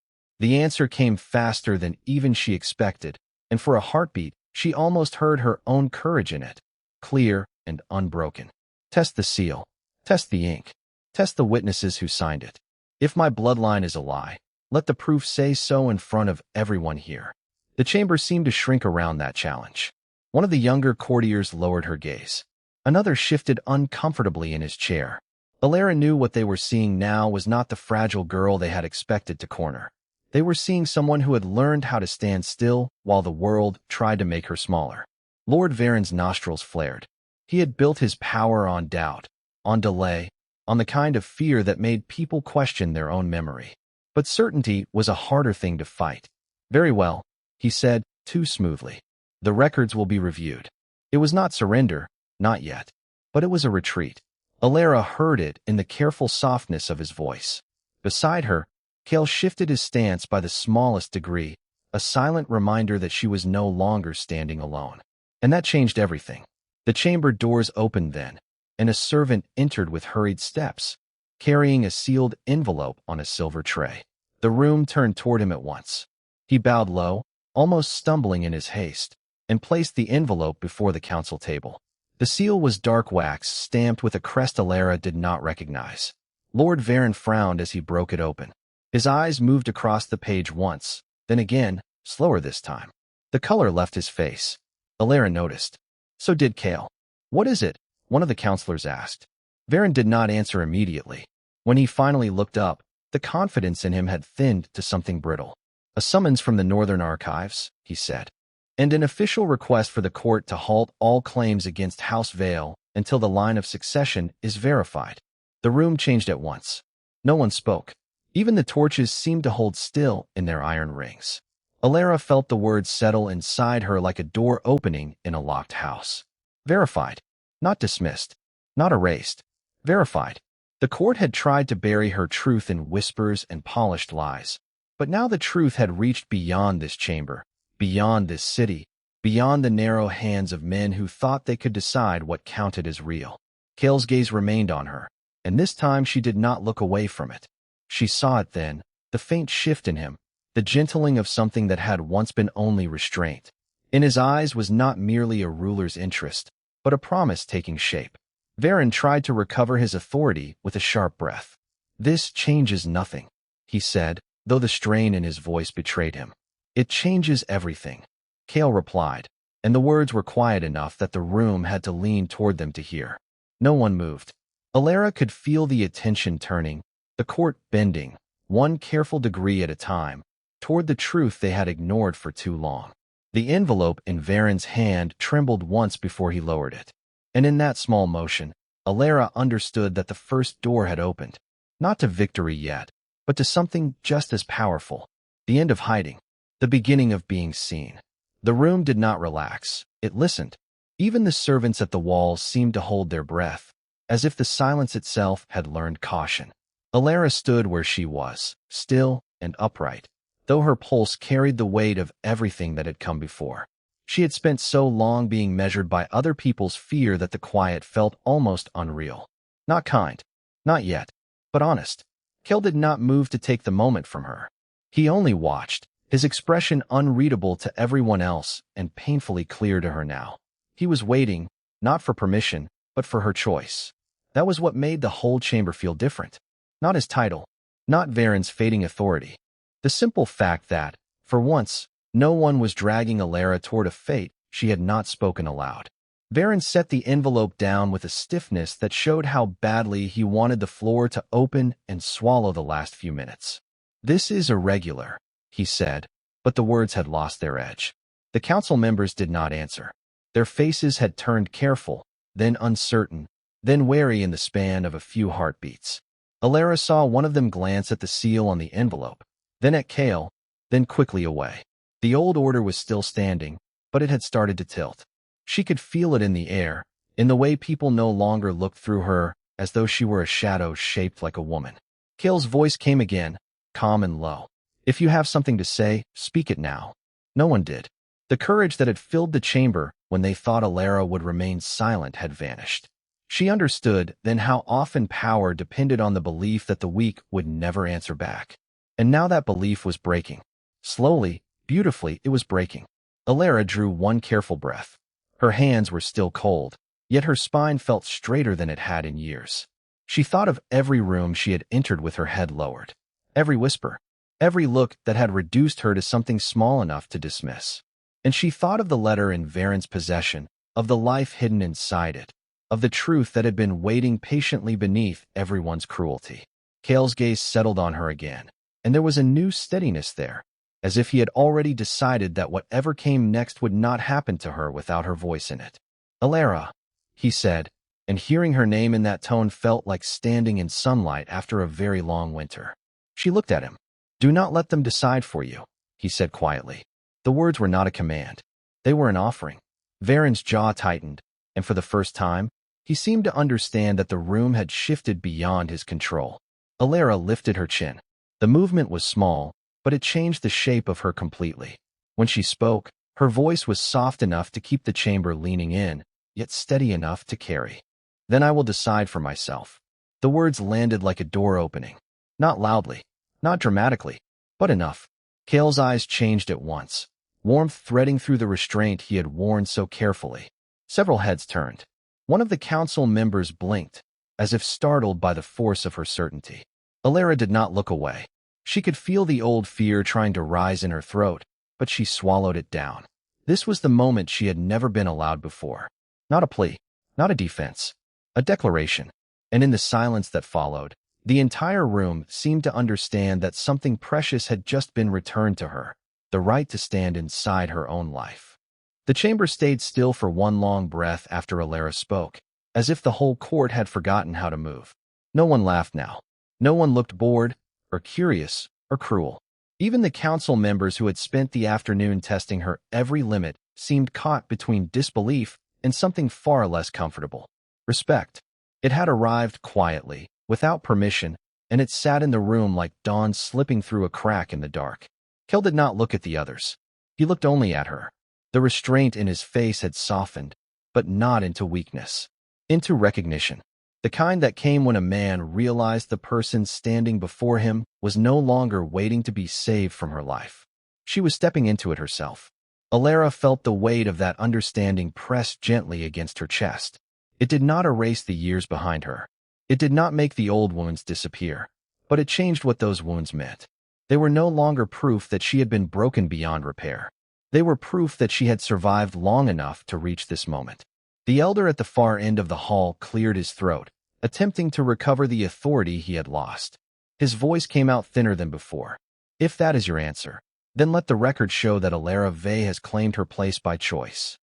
The answer came faster than even she expected, and for a heartbeat, she almost heard her own courage in it. Clear and unbroken. "Test the seal. Test the ink. Test the witnesses who signed it. If my bloodline is a lie, let the proof say so in front of everyone here." The chamber seemed to shrink around that challenge. One of the younger courtiers lowered her gaze. Another shifted uncomfortably in his chair. Alara knew what they were seeing now was not the fragile girl they had expected to corner. They were seeing someone who had learned how to stand still while the world tried to make her smaller. Lord Varen's nostrils flared. He had built his power on doubt, on delay, on the kind of fear that made people question their own memory. But certainty was a harder thing to fight. "Very well," he said, too smoothly. "The records will be reviewed." It was not surrender, not yet, but it was a retreat. Alara heard it in the careful softness of his voice. Beside her, Kale shifted his stance by the smallest degree, a silent reminder that she was no longer standing alone. And that changed everything. The chamber doors opened then, and a servant entered with hurried steps, carrying a sealed envelope on a silver tray. The room turned toward him at once. He bowed low, almost stumbling in his haste, and placed the envelope before the council table. The seal was dark wax stamped with a crest Alara did not recognize. Lord Varen frowned as he broke it open. His eyes moved across the page once, then again, slower this time. The color left his face. Alara noticed. So did Kale. "What is it?" one of the counselors asked. Varen did not answer immediately. When he finally looked up, the confidence in him had thinned to something brittle. "A summons from the Northern Archives," he said, "and an official request for the court to halt all claims against House Vale until the line of succession is verified." The room changed at once. No one spoke. Even the torches seemed to hold still in their iron rings. Alara felt the words settle inside her like a door opening in a locked house. Verified. Not dismissed. Not erased. Verified. The court had tried to bury her truth in whispers and polished lies. But now the truth had reached beyond this chamber, beyond this city, beyond the narrow hands of men who thought they could decide what counted as real. Cale's gaze remained on her, and this time she did not look away from it. She saw it then, the faint shift in him, the gentling of something that had once been only restraint. In his eyes was not merely a ruler's interest, but a promise taking shape. Varen tried to recover his authority with a sharp breath. "This changes nothing," he said, though the strain in his voice betrayed him. "It changes everything," Cale replied, and the words were quiet enough that the room had to lean toward them to hear. No one moved. Alara could feel the attention turning, the court bending, one careful degree at a time, toward the truth they had ignored for too long. The envelope in Varen's hand trembled once before he lowered it. And in that small motion, Alara understood that the first door had opened, not to victory yet, but to something just as powerful, the end of hiding, the beginning of being seen. The room did not relax, it listened. Even the servants at the walls seemed to hold their breath, as if the silence itself had learned caution. Alara stood where she was, still and upright, though her pulse carried the weight of everything that had come before. She had spent so long being measured by other people's fear that the quiet felt almost unreal. Not kind, not yet, but honest. Cale did not move to take the moment from her. He only watched, his expression unreadable to everyone else and painfully clear to her now. He was waiting, not for permission, but for her choice. That was what made the whole chamber feel different. Not his title, not Varen's fading authority. The simple fact that, for once, no one was dragging Alara toward a fate she had not spoken aloud. Varen set the envelope down with a stiffness that showed how badly he wanted the floor to open and swallow the last few minutes. "This is irregular," he said, but the words had lost their edge. The council members did not answer. Their faces had turned careful, then uncertain, then wary in the span of a few heartbeats. Alara saw one of them glance at the seal on the envelope, then at Cale, then quickly away. The old order was still standing, but it had started to tilt. She could feel it in the air, in the way people no longer looked through her, as though she were a shadow shaped like a woman. Cale's voice came again, calm and low. "If you have something to say, speak it now." No one did. The courage that had filled the chamber when they thought Alara would remain silent had vanished. She understood then how often power depended on the belief that the weak would never answer back. And now that belief was breaking. Slowly, beautifully, it was breaking. Alara drew one careful breath. Her hands were still cold, yet her spine felt straighter than it had in years. She thought of every room she had entered with her head lowered, every whisper, every look that had reduced her to something small enough to dismiss. And she thought of the letter in Varen's possession, of the life hidden inside it, of the truth that had been waiting patiently beneath everyone's cruelty. Cale's gaze settled on her again, and there was a new steadiness there, as if he had already decided that whatever came next would not happen to her without her voice in it. "Alara," he said, and hearing her name in that tone felt like standing in sunlight after a very long winter. She looked at him. "Do not let them decide for you," he said quietly. The words were not a command. They were an offering. Varen's jaw tightened, and for the first time, he seemed to understand that the room had shifted beyond his control. Alara lifted her chin. The movement was small, but it changed the shape of her completely. When she spoke, her voice was soft enough to keep the chamber leaning in, yet steady enough to carry. "Then I will decide for myself." The words landed like a door opening. Not loudly, not dramatically, but enough. Cale's eyes changed at once, warmth threading through the restraint he had worn so carefully. Several heads turned. One of the council members blinked, as if startled by the force of her certainty. Alara did not look away. She could feel the old fear trying to rise in her throat, but she swallowed it down. This was the moment she had never been allowed before. Not a plea, not a defense, a declaration. And in the silence that followed, the entire room seemed to understand that something precious had just been returned to her, the right to stand inside her own life. The chamber stayed still for one long breath after Alara spoke, as if the whole court had forgotten how to move. No one laughed now. No one looked bored, or curious, or cruel. Even the council members who had spent the afternoon testing her every limit seemed caught between disbelief and something far less comfortable. Respect. It had arrived quietly, without permission, and it sat in the room like dawn slipping through a crack in the dark. Kel did not look at the others. He looked only at her. The restraint in his face had softened, but not into weakness, into recognition. The kind that came when a man realized the person standing before him was no longer waiting to be saved from her life. She was stepping into it herself. Alara felt the weight of that understanding pressed gently against her chest. It did not erase the years behind her. It did not make the old wounds disappear, but it changed what those wounds meant. They were no longer proof that she had been broken beyond repair. They were proof that she had survived long enough to reach this moment. The elder at the far end of the hall cleared his throat, attempting to recover the authority he had lost. His voice came out thinner than before. If that is your answer, then let the record show that Alara Vale has claimed her place by choice.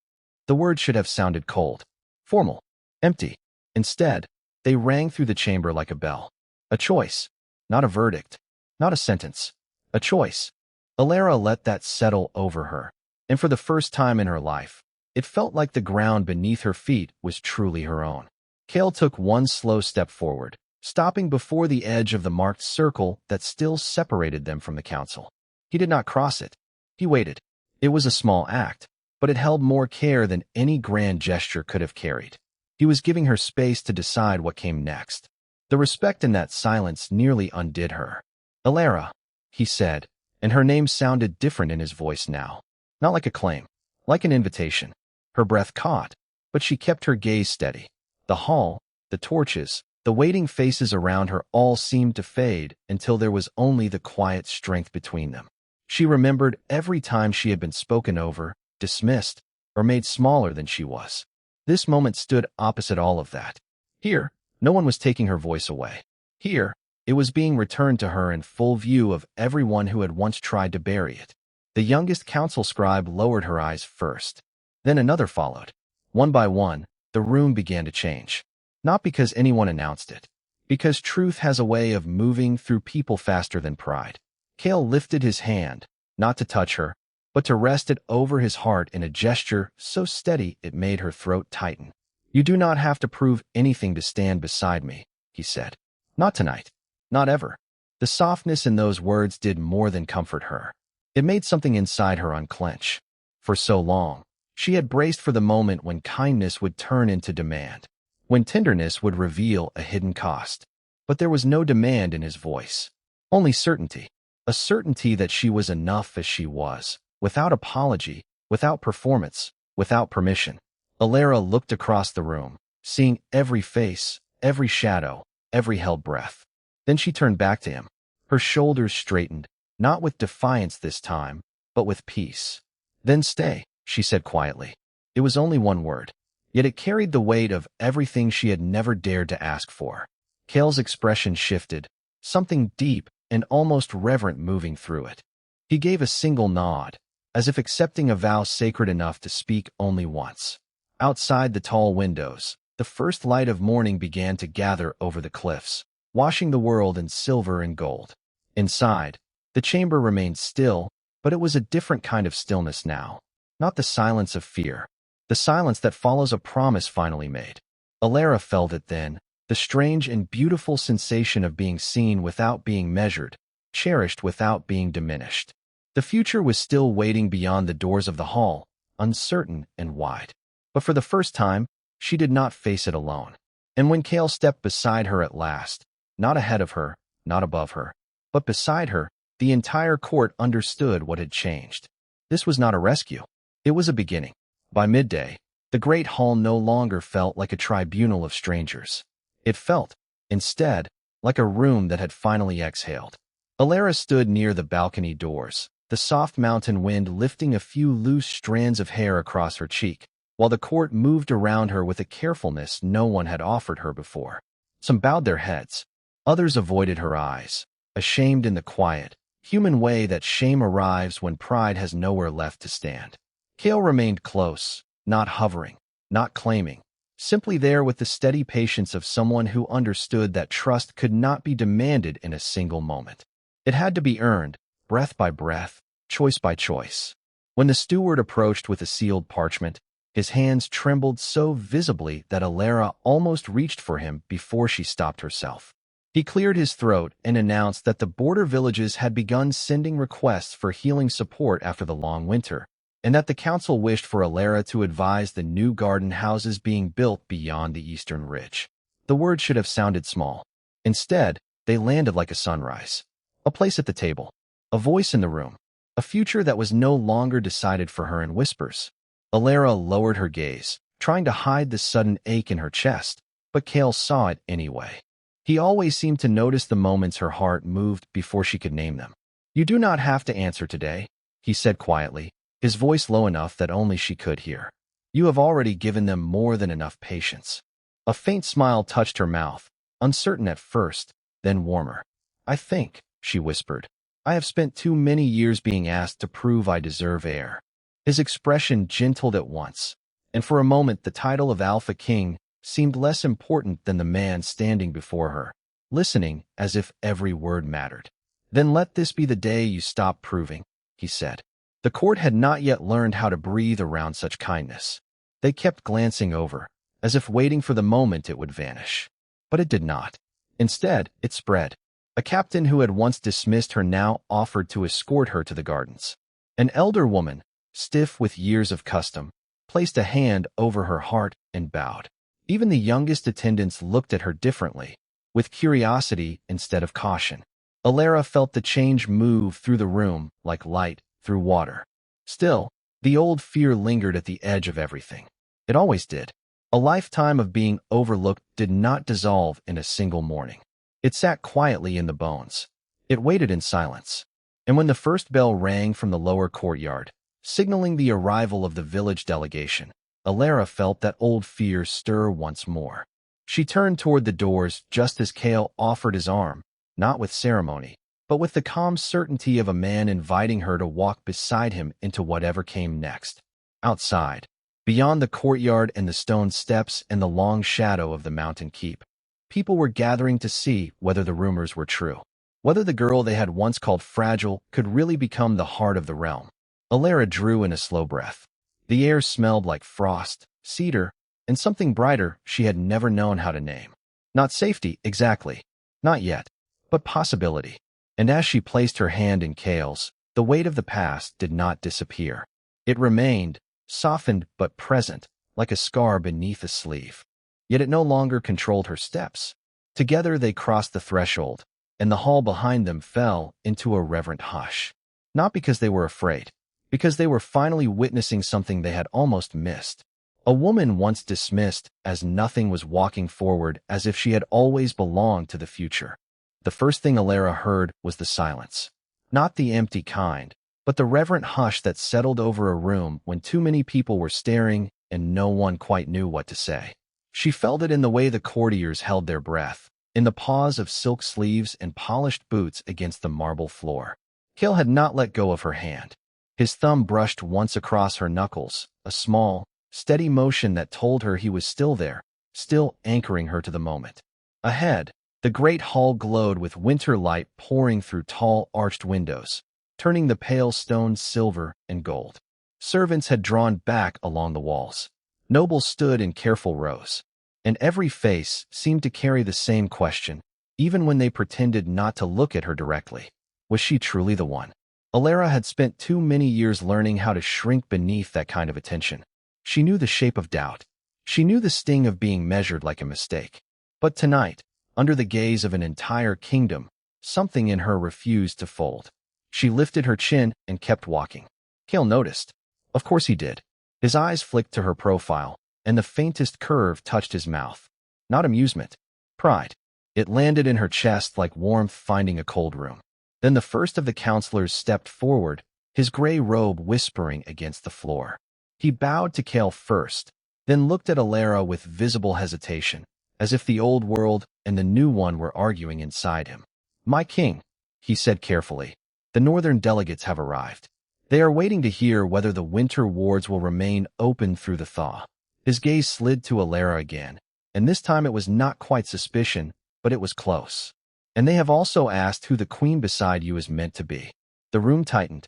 The words should have sounded cold, formal, empty. Instead, they rang through the chamber like a bell. A choice, not a verdict, not a sentence. A choice. Alara let that settle over her, and for the first time in her life, it felt like the ground beneath her feet was truly her own. Kale took one slow step forward, stopping before the edge of the marked circle that still separated them from the council. He did not cross it. He waited. It was a small act, but it held more care than any grand gesture could have carried. He was giving her space to decide what came next. The respect in that silence nearly undid her. Alara, he said, and her name sounded different in his voice now. Not like a claim, like an invitation. Her breath caught, but she kept her gaze steady. The hall, the torches, the waiting faces around her all seemed to fade until there was only the quiet strength between them. She remembered every time she had been spoken over, dismissed, or made smaller than she was. This moment stood opposite all of that. Here, no one was taking her voice away. Here, it was being returned to her in full view of everyone who had once tried to bury it. The youngest council scribe lowered her eyes first. Then another followed. One by one, the room began to change. Not because anyone announced it. Because truth has a way of moving through people faster than pride. Kale lifted his hand, not to touch her, but to rest it over his heart in a gesture so steady it made her throat tighten. You do not have to prove anything to stand beside me, he said. Not tonight. Not ever. The softness in those words did more than comfort her. It made something inside her unclench. For so long, she had braced for the moment when kindness would turn into demand, when tenderness would reveal a hidden cost. But there was no demand in his voice, only certainty. A certainty that she was enough as she was, without apology, without performance, without permission. Alara looked across the room, seeing every face, every shadow, every held breath. Then she turned back to him. Her shoulders straightened, not with defiance this time, but with peace. Then stay, she said quietly. It was only one word, yet it carried the weight of everything she had never dared to ask for. Kale's expression shifted, something deep and almost reverent moving through it. He gave a single nod, as if accepting a vow sacred enough to speak only once. Outside the tall windows, the first light of morning began to gather over the cliffs, washing the world in silver and gold. Inside, the chamber remained still, but it was a different kind of stillness now. Not the silence of fear, the silence that follows a promise finally made. Alara felt it then, the strange and beautiful sensation of being seen without being measured, cherished without being diminished. The future was still waiting beyond the doors of the hall, uncertain and wide. But for the first time, she did not face it alone. And when Kale stepped beside her at last, not ahead of her, not above her, but beside her, the entire court understood what had changed. This was not a rescue. It was a beginning. By midday, the great hall no longer felt like a tribunal of strangers. It felt, instead, like a room that had finally exhaled. Alara stood near the balcony doors, the soft mountain wind lifting a few loose strands of hair across her cheek, while the court moved around her with a carefulness no one had offered her before. Some bowed their heads. Others avoided her eyes, ashamed in the quiet, human way that shame arrives when pride has nowhere left to stand. Kale remained close, not hovering, not claiming, simply there with the steady patience of someone who understood that trust could not be demanded in a single moment. It had to be earned, breath by breath, choice by choice. When the steward approached with a sealed parchment, His hands trembled so visibly that Alara almost reached for him before she stopped herself. He cleared his throat and announced that the border villages had begun sending requests for healing support after the long winter, and that the council wished for Alara to advise the new garden houses being built beyond the eastern ridge. The words should have sounded small. Instead, they landed like a sunrise. A place at the table, a voice in the room, a future that was no longer decided for her in whispers. Alara lowered her gaze, trying to hide the sudden ache in her chest, but Kale saw it anyway. He always seemed to notice the moments her heart moved before she could name them. "You do not have to answer today," he said quietly, his voice low enough that only she could hear. "You have already given them more than enough patience." A faint smile touched her mouth, uncertain at first, then warmer. "I think," she whispered, "I have spent too many years being asked to prove I deserve heir." His expression gentled at once, and for a moment the title of Alpha King seemed less important than the man standing before her, listening as if every word mattered. "Then let this be the day you stop proving," he said. The court had not yet learned how to breathe around such kindness. They kept glancing over, as if waiting for the moment it would vanish. But it did not. Instead, it spread. A captain who had once dismissed her now offered to escort her to the gardens. An elder woman, stiff with years of custom, placed a hand over her heart and bowed. Even the youngest attendants looked at her differently, with curiosity instead of caution. Alara felt the change move through the room like light through water. Still, the old fear lingered at the edge of everything. It always did. A lifetime of being overlooked did not dissolve in a single morning. It sat quietly in the bones. It waited in silence. And when the first bell rang from the lower courtyard, signaling the arrival of the village delegation, Alara felt that old fear stir once more. She turned toward the doors just as Kale offered his arm, not with ceremony, but with the calm certainty of a man inviting her to walk beside him into whatever came next. Outside, beyond the courtyard and the stone steps and the long shadow of the mountain keep, people were gathering to see whether the rumors were true, whether the girl they had once called fragile could really become the heart of the realm. Alara drew in a slow breath. The air smelled like frost, cedar, and something brighter she had never known how to name. Not safety, exactly. Not yet. But possibility. And as she placed her hand in Kale's, the weight of the past did not disappear. It remained, softened but present, like a scar beneath a sleeve. Yet it no longer controlled her steps. Together they crossed the threshold, and the hall behind them fell into a reverent hush. Not because they were afraid, because they were finally witnessing something they had almost missed. A woman once dismissed as nothing was walking forward as if she had always belonged to the future. The first thing Alara heard was the silence. Not the empty kind, but the reverent hush that settled over a room when too many people were staring and no one quite knew what to say. She felt it in the way the courtiers held their breath, in the pause of silk sleeves and polished boots against the marble floor. Kale had not let go of her hand. His thumb brushed once across her knuckles, a small, steady motion that told her he was still there, still anchoring her to the moment. Ahead, the great hall glowed with winter light pouring through tall, arched windows, turning the pale stones silver and gold. Servants had drawn back along the walls. Nobles stood in careful rows, and every face seemed to carry the same question, even when they pretended not to look at her directly. Was she truly the one? Alara had spent too many years learning how to shrink beneath that kind of attention. She knew the shape of doubt. She knew the sting of being measured like a mistake. But tonight, under the gaze of an entire kingdom, something in her refused to fold. She lifted her chin and kept walking. Kale noticed. Of course he did. His eyes flicked to her profile, and the faintest curve touched his mouth. Not amusement. Pride. It landed in her chest like warmth finding a cold room. Then the first of the counselors stepped forward, his gray robe whispering against the floor. He bowed to Kale first, then looked at Alara with visible hesitation, as if the old world and the new one were arguing inside him. "My king," he said carefully, "the northern delegates have arrived. They are waiting to hear whether the winter wards will remain open through the thaw." His gaze slid to Alara again, and this time it was not quite suspicion, but it was close. "And they have also asked who the queen beside you is meant to be." The room tightened.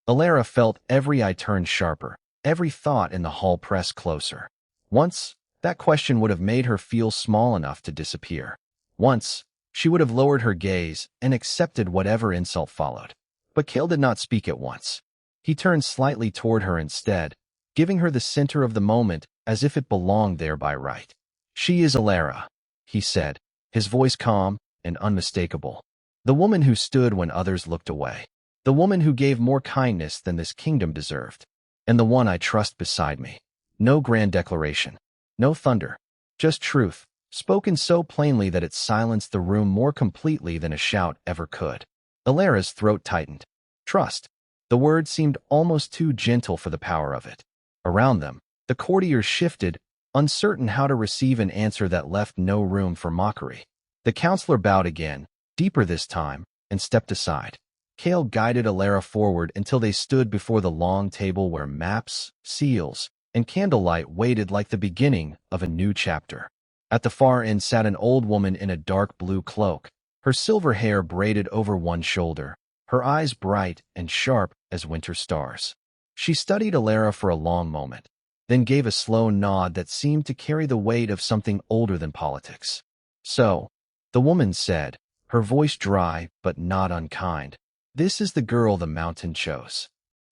Alara felt every eye turn sharper, every thought in the hall pressed closer. Once, that question would have made her feel small enough to disappear. Once, she would have lowered her gaze and accepted whatever insult followed. But Cale did not speak at once. He turned slightly toward her instead, giving her the center of the moment as if it belonged there by right. "She is Alara," he said, his voice calm and unmistakable. "The woman who stood when others looked away. The woman who gave more kindness than this kingdom deserved. And the one I trust beside me. No grand declaration. No thunder. Just truth, spoken so plainly that it silenced the room more completely than a shout ever could." Alara's throat tightened. Trust. The word seemed almost too gentle for the power of it. Around them, the courtiers shifted, uncertain how to receive an answer that left no room for mockery. The counselor bowed again, deeper this time, and stepped aside. Cale guided Alara forward until they stood before the long table where maps, seals, and candlelight waited like the beginning of a new chapter. At the far end sat an old woman in a dark blue cloak, her silver hair braided over one shoulder, her eyes bright and sharp as winter stars. She studied Alara for a long moment, then gave a slow nod that seemed to carry the weight of something older than politics. "So," the woman said, her voice dry but not unkind, "this is the girl the mountain chose."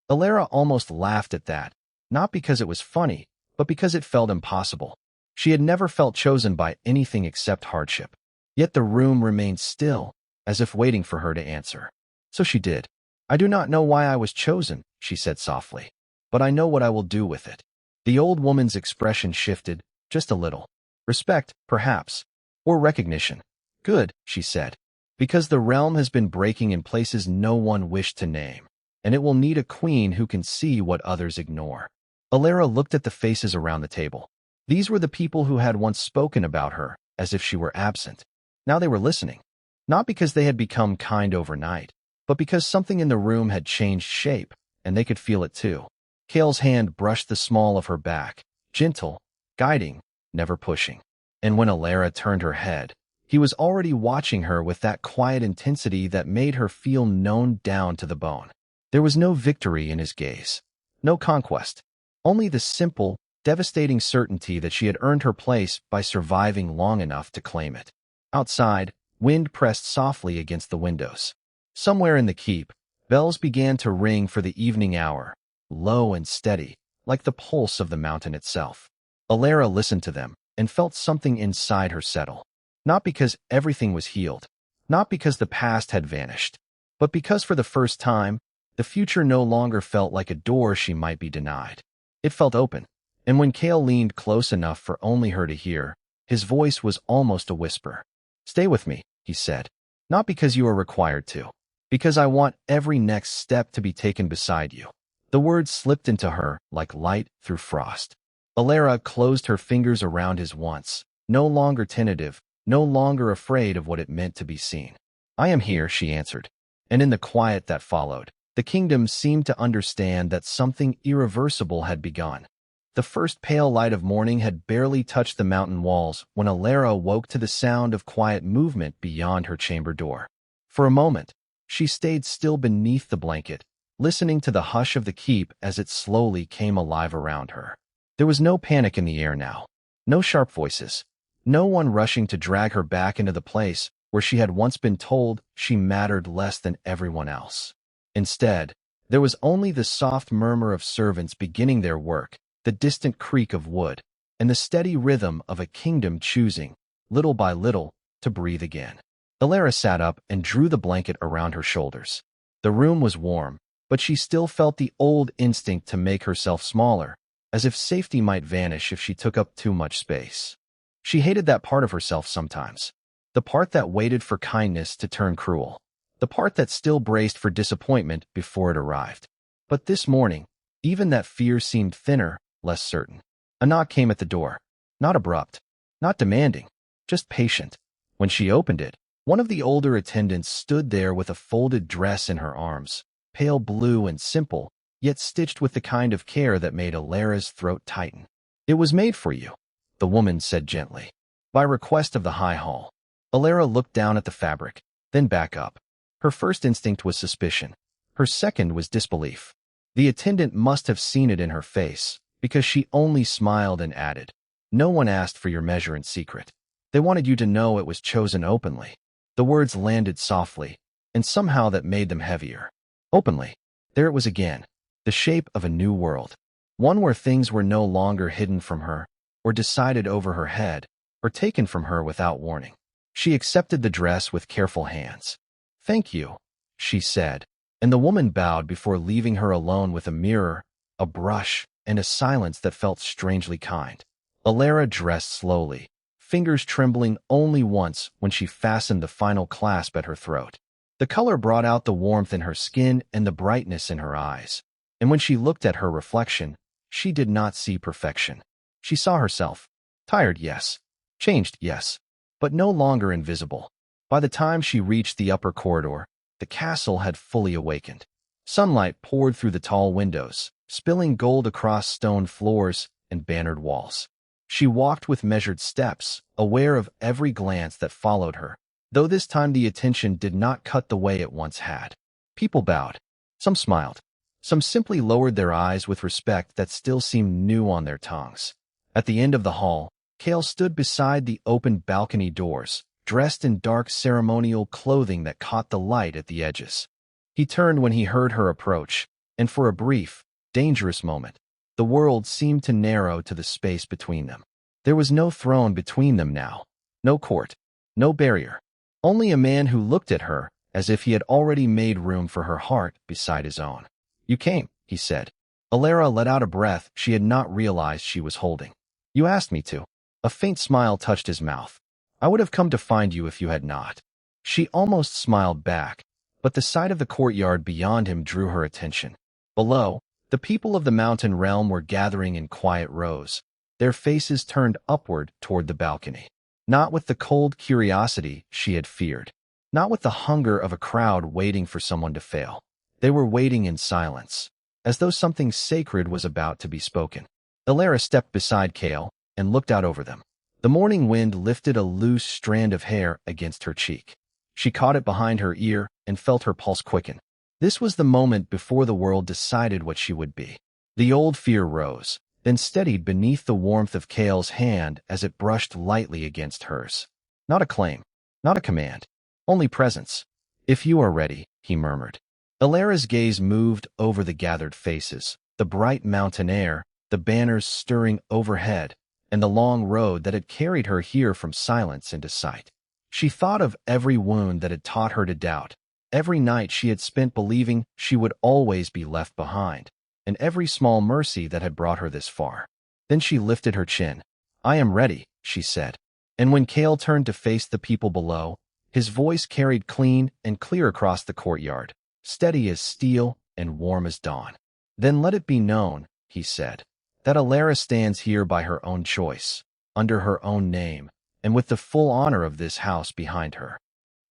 Alara almost laughed at that, not because it was funny, but because it felt impossible. She had never felt chosen by anything except hardship. Yet the room remained still, as if waiting for her to answer. So she did. "I do not know why I was chosen," she said softly, "but I know what I will do with it." The old woman's expression shifted, just a little. "Respect, perhaps. Or recognition." "Good," she said, "because the realm has been breaking in places no one wished to name, and it will need a queen who can see what others ignore." Alara looked at the faces around the table. These were the people who had once spoken about her, as if she were absent. Now they were listening. Not because they had become kind overnight, but because something in the room had changed shape, and they could feel it too. Cale's hand brushed the small of her back, gentle, guiding, never pushing. And when Alara turned her head, he was already watching her with that quiet intensity that made her feel known down to the bone. There was no victory in his gaze, no conquest, only the simple, devastating certainty that she had earned her place by surviving long enough to claim it. Outside, wind pressed softly against the windows. Somewhere in the keep, bells began to ring for the evening hour, low and steady, like the pulse of the mountain itself. Alara listened to them and felt something inside her settle. Not because everything was healed, not because the past had vanished, but because for the first time, the future no longer felt like a door she might be denied. It felt open, and when Cale leaned close enough for only her to hear, his voice was almost a whisper. "Stay with me," he said, "not because you are required to, because I want every next step to be taken beside you." The words slipped into her like light through frost. Alara closed her fingers around his once, no longer tentative, no longer afraid of what it meant to be seen. "I am here," she answered, and in the quiet that followed, the kingdom seemed to understand that something irreversible had begun. The first pale light of morning had barely touched the mountain walls when Alara woke to the sound of quiet movement beyond her chamber door. For a moment, she stayed still beneath the blanket, listening to the hush of the keep as it slowly came alive around her. There was no panic in the air now, no sharp voices, no one rushing to drag her back into the place where she had once been told she mattered less than everyone else. Instead, there was only the soft murmur of servants beginning their work, the distant creak of wood, and the steady rhythm of a kingdom choosing, little by little, to breathe again. Alara sat up and drew the blanket around her shoulders. The room was warm, but she still felt the old instinct to make herself smaller, as if safety might vanish if she took up too much space. She hated that part of herself sometimes, the part that waited for kindness to turn cruel, the part that still braced for disappointment before it arrived. But this morning, even that fear seemed thinner, less certain. A knock came at the door, not abrupt, not demanding, just patient. When she opened it, one of the older attendants stood there with a folded dress in her arms, pale blue and simple, yet stitched with the kind of care that made Alara's throat tighten. "It was made for you," the woman said gently, "by request of the High Hall." Alara looked down at the fabric, then back up. Her first instinct was suspicion. Her second was disbelief. The attendant must have seen it in her face, because she only smiled and added, "No one asked for your measure in secret. They wanted you to know it was chosen openly." The words landed softly, and somehow that made them heavier. Openly. There it was again, the shape of a new world. One where things were no longer hidden from her, or decided over her head, or taken from her without warning. She accepted the dress with careful hands. "Thank you," she said, and the woman bowed before leaving her alone with a mirror, a brush, and a silence that felt strangely kind. Alara dressed slowly, fingers trembling only once when she fastened the final clasp at her throat. The color brought out the warmth in her skin and the brightness in her eyes, and when she looked at her reflection, she did not see perfection. She saw herself. Tired, yes. Changed, yes. But no longer invisible. By the time she reached the upper corridor, the castle had fully awakened. Sunlight poured through the tall windows, spilling gold across stone floors and bannered walls. She walked with measured steps, aware of every glance that followed her, though this time the attention did not cut the way it once had. People bowed. Some smiled. Some simply lowered their eyes with respect that still seemed new on their tongues. At the end of the hall, Kale stood beside the open balcony doors, dressed in dark ceremonial clothing that caught the light at the edges. He turned when he heard her approach, and for a brief, dangerous moment, the world seemed to narrow to the space between them. There was no throne between them now, no court, no barrier, only a man who looked at her as if he had already made room for her heart beside his own. "You came," he said. Alara let out a breath she had not realized she was holding. "You asked me to." A faint smile touched his mouth. "I would have come to find you if you had not." She almost smiled back, but the sight of the courtyard beyond him drew her attention. Below, the people of the mountain realm were gathering in quiet rows, their faces turned upward toward the balcony. Not with the cold curiosity she had feared, not with the hunger of a crowd waiting for someone to fail. They were waiting in silence, as though something sacred was about to be spoken. Alara stepped beside Kale and looked out over them. The morning wind lifted a loose strand of hair against her cheek. She caught it behind her ear and felt her pulse quicken. This was the moment before the world decided what she would be. The old fear rose, then steadied beneath the warmth of Kale's hand as it brushed lightly against hers. Not a claim, not a command, only presence. "If you are ready," he murmured. Alara's gaze moved over the gathered faces, the bright mountain air, the banners stirring overhead, and the long road that had carried her here from silence into sight. She thought of every wound that had taught her to doubt, every night she had spent believing she would always be left behind, and every small mercy that had brought her this far. Then she lifted her chin. "I am ready," she said. And when Kale turned to face the people below, his voice carried clean and clear across the courtyard, steady as steel and warm as dawn. "Then let it be known," he said, "that Alara stands here by her own choice, under her own name, and with the full honor of this house behind her."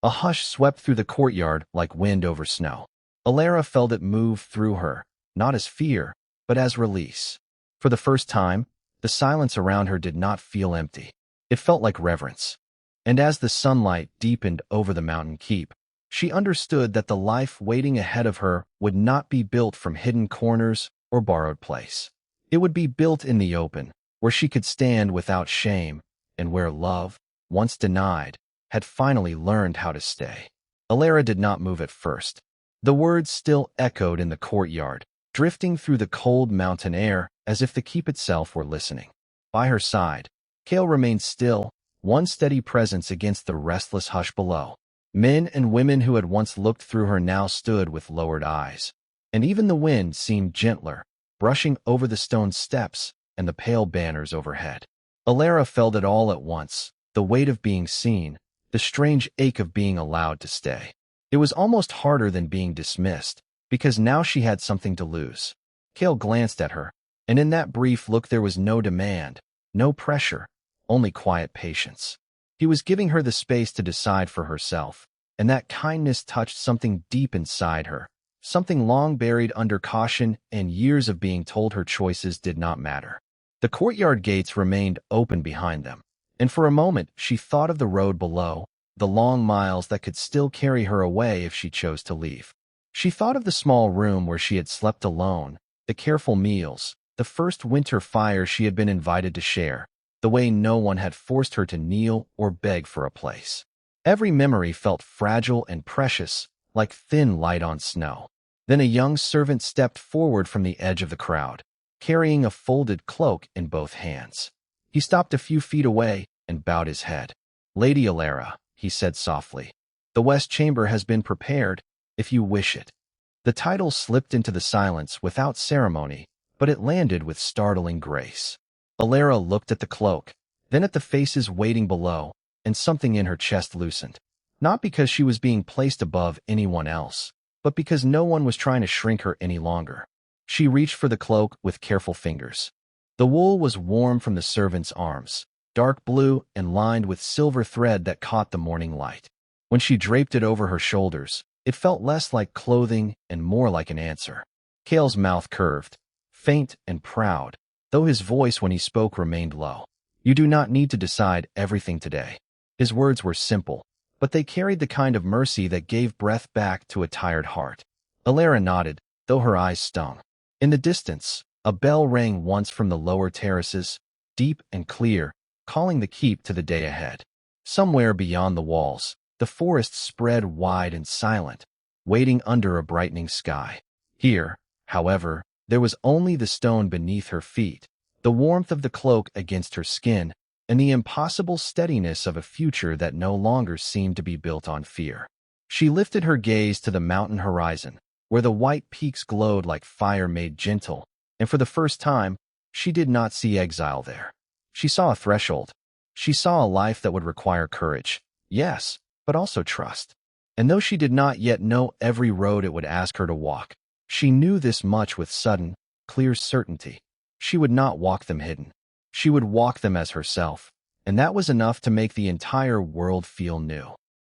A hush swept through the courtyard like wind over snow. Alara felt it move through her, not as fear, but as release. For the first time, the silence around her did not feel empty. It felt like reverence. And as the sunlight deepened over the mountain keep, she understood that the life waiting ahead of her would not be built from hidden corners or borrowed place. It would be built in the open, where she could stand without shame, and where love, once denied, had finally learned how to stay. Alara did not move at first. The words still echoed in the courtyard, drifting through the cold mountain air as if the keep itself were listening. By her side, Kale remained still, one steady presence against the restless hush below. Men and women who had once looked through her now stood with lowered eyes, and even the wind seemed gentler, brushing over the stone steps and the pale banners overhead. Alara felt it all at once, the weight of being seen, the strange ache of being allowed to stay. It was almost harder than being dismissed, because now she had something to lose. Kale glanced at her, and in that brief look there was no demand, no pressure, only quiet patience. He was giving her the space to decide for herself, and that kindness touched something deep inside her, something long buried under caution and years of being told her choices did not matter. The courtyard gates remained open behind them, and for a moment she thought of the road below, the long miles that could still carry her away if she chose to leave. She thought of the small room where she had slept alone, the careful meals, the first winter fire she had been invited to share, the way no one had forced her to kneel or beg for a place. Every memory felt fragile and precious, like thin light on snow. Then a young servant stepped forward from the edge of the crowd, carrying a folded cloak in both hands. He stopped a few feet away and bowed his head. "Lady Alara," he said softly, "the West Chamber has been prepared, if you wish it." The title slipped into the silence without ceremony, but it landed with startling grace. Alara looked at the cloak, then at the faces waiting below, and something in her chest loosened. Not because she was being placed above anyone else, but because no one was trying to shrink her any longer. She reached for the cloak with careful fingers. The wool was warm from the servant's arms, dark blue and lined with silver thread that caught the morning light. When she draped it over her shoulders, it felt less like clothing and more like an answer. Kale's mouth curved, faint and proud, though his voice when he spoke remained low. "You do not need to decide everything today." His words were simple, but they carried the kind of mercy that gave breath back to a tired heart. Alara nodded, though her eyes stung. In the distance, a bell rang once from the lower terraces, deep and clear, calling the keep to the day ahead. Somewhere beyond the walls, the forest spread wide and silent, waiting under a brightening sky. Here, however, there was only the stone beneath her feet, the warmth of the cloak against her skin, and the impossible steadiness of a future that no longer seemed to be built on fear. She lifted her gaze to the mountain horizon, where the white peaks glowed like fire made gentle, and for the first time, she did not see exile there. She saw a threshold. She saw a life that would require courage, yes, but also trust. And though she did not yet know every road it would ask her to walk, she knew this much with sudden, clear certainty. She would not walk them hidden. She would walk them as herself, and that was enough to make the entire world feel new.